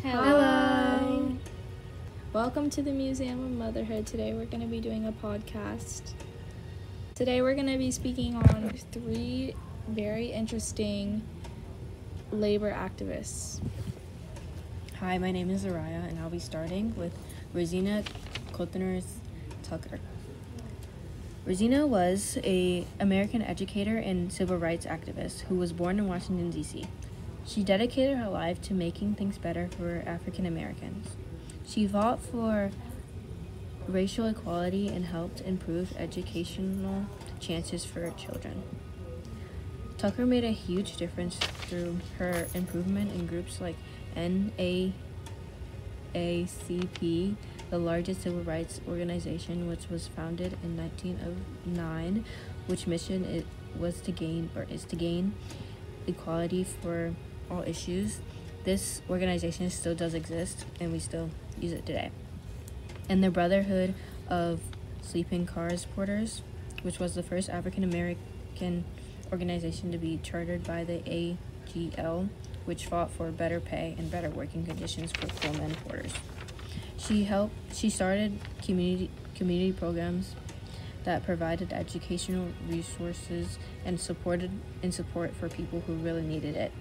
Hello. Welcome to the Museum of Motherhood. Today we're going to be doing a podcast. Today we're going to be speaking on 3 very interesting labor activists. Hi, my name is Araya, and I'll be starting with Rosina Cottners Tucker. Rosina was an American educator and civil rights activist who was born in Washington, D.C. She dedicated her life to making things better for African Americans. She fought for racial equality and helped improve educational chances for children. Tucker made a huge difference through her improvement in groups like NAACP, the largest civil rights organization, which was founded in 1909, which mission is to gain equality for all issues. This organization still does exist, and we still use it today. And the Brotherhood of Sleeping Cars Porters, which was the first African American organization to be chartered by the AGL, which fought for better pay and better working conditions for coalmen porters. She started community programs that provided educational resources and support for people who really needed it.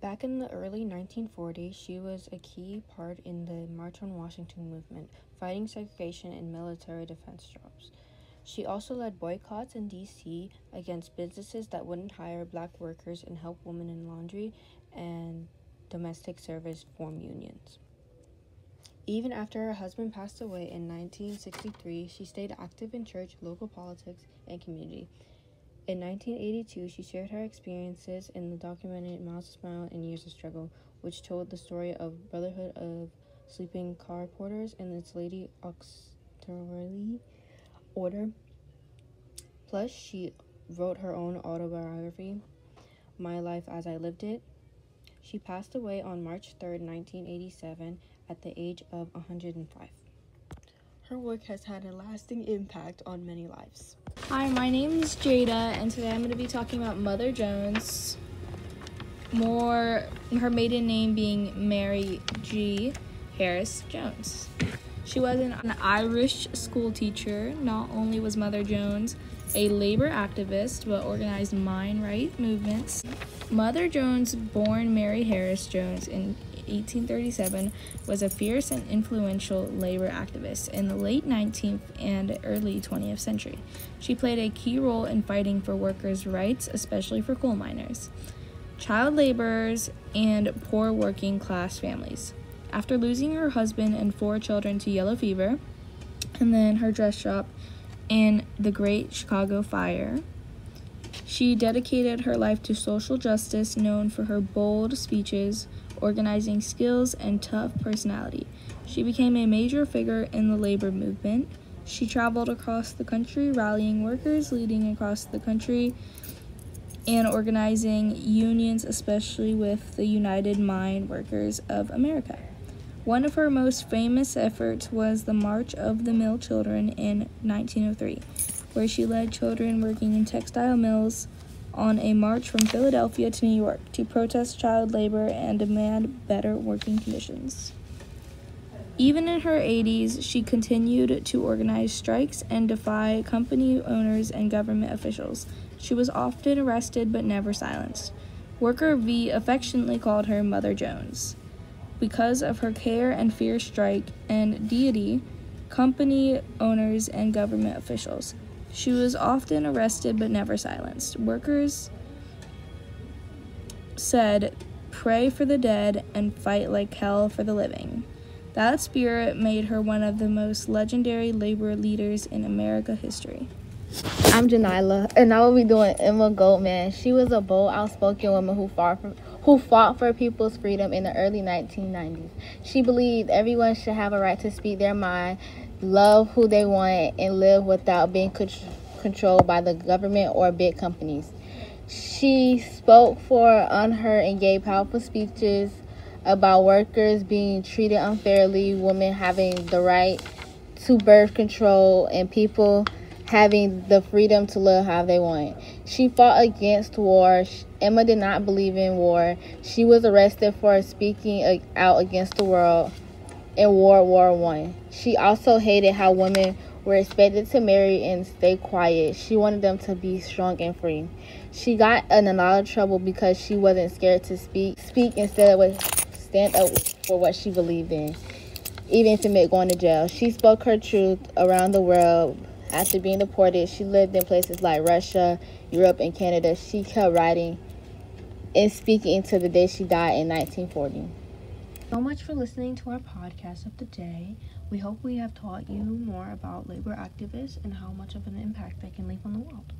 Back in the early 1940s, she was a key part in the March on Washington movement, fighting segregation and military defense jobs. She also led boycotts in D.C. against businesses that wouldn't hire black workers and help women in laundry and domestic service form unions. Even after her husband passed away in 1963, she stayed active in church, local politics, and community. In 1982, she shared her experiences in the documentary Miles to Smile and Years of Struggle, which told the story of Brotherhood of Sleeping Car Porters and its Lady Auxiliary Order. Plus, she wrote her own autobiography, My Life as I Lived It. She passed away on March 3rd, 1987, at the age of 105. Her work has had a lasting impact on many lives. Hi, my name is Jada, and today I'm going to be talking about Mother Jones. Her maiden name being Mary G. Harris Jones. She was an Irish school teacher. Not only was Mother Jones a labor activist, but organized mine right movements. Mother Jones, born Mary Harris Jones in 1837, was a fierce and influential labor activist in the late 19th and early 20th century. She played a key role in fighting for workers' rights, especially for coal miners, child laborers, and poor working class families. After losing her husband and 4 children to yellow fever, and then her dress shop in the Great Chicago Fire, she dedicated her life to social justice, known for her bold speeches, organizing skills, and tough personality. She became a major figure in the labor movement. She traveled across the country, rallying workers, leading across the country, and organizing unions, especially with the United Mine Workers of America. One of her most famous efforts was the March of the Mill Children in 1903, where she led children working in textile mills on a march from Philadelphia to New York to protest child labor and demand better working conditions. Even in her 80s, she continued to organize strikes and defy company owners and government officials. She was often arrested but never silenced. Worker V affectionately called her Mother Jones. Because of her care and fierce strike and deity, company owners and government officials. She was often arrested but never silenced. Workers said, "Pray for the dead and fight like hell for the living." That spirit made her one of the most legendary labor leaders in American history. I'm Janila, and I will be doing Emma Goldman. She was a bold, outspoken woman who fought for people's freedom in the early 1990s. She believed everyone should have a right to speak their mind, love who they want, and live without being controlled by the government or big companies. She spoke for unheard and gave powerful speeches about workers being treated unfairly, women having the right to birth control, and people having the freedom to live how they want. She fought against war. Emma did not believe in war. She was arrested for speaking out against the world in World War I. She also hated how women were expected to marry and stay quiet. She wanted them to be strong and free. She got in a lot of trouble because she wasn't scared to speak instead of stand up for what she believed in, even if it meant going to jail. She spoke her truth around the world. After being deported, she lived in places like Russia, Europe, and Canada. She kept writing and speaking until the day she died in 1940. So much for listening to our podcast of the day. We hope we have taught you more about labor activists and how much of an impact they can leave on the world.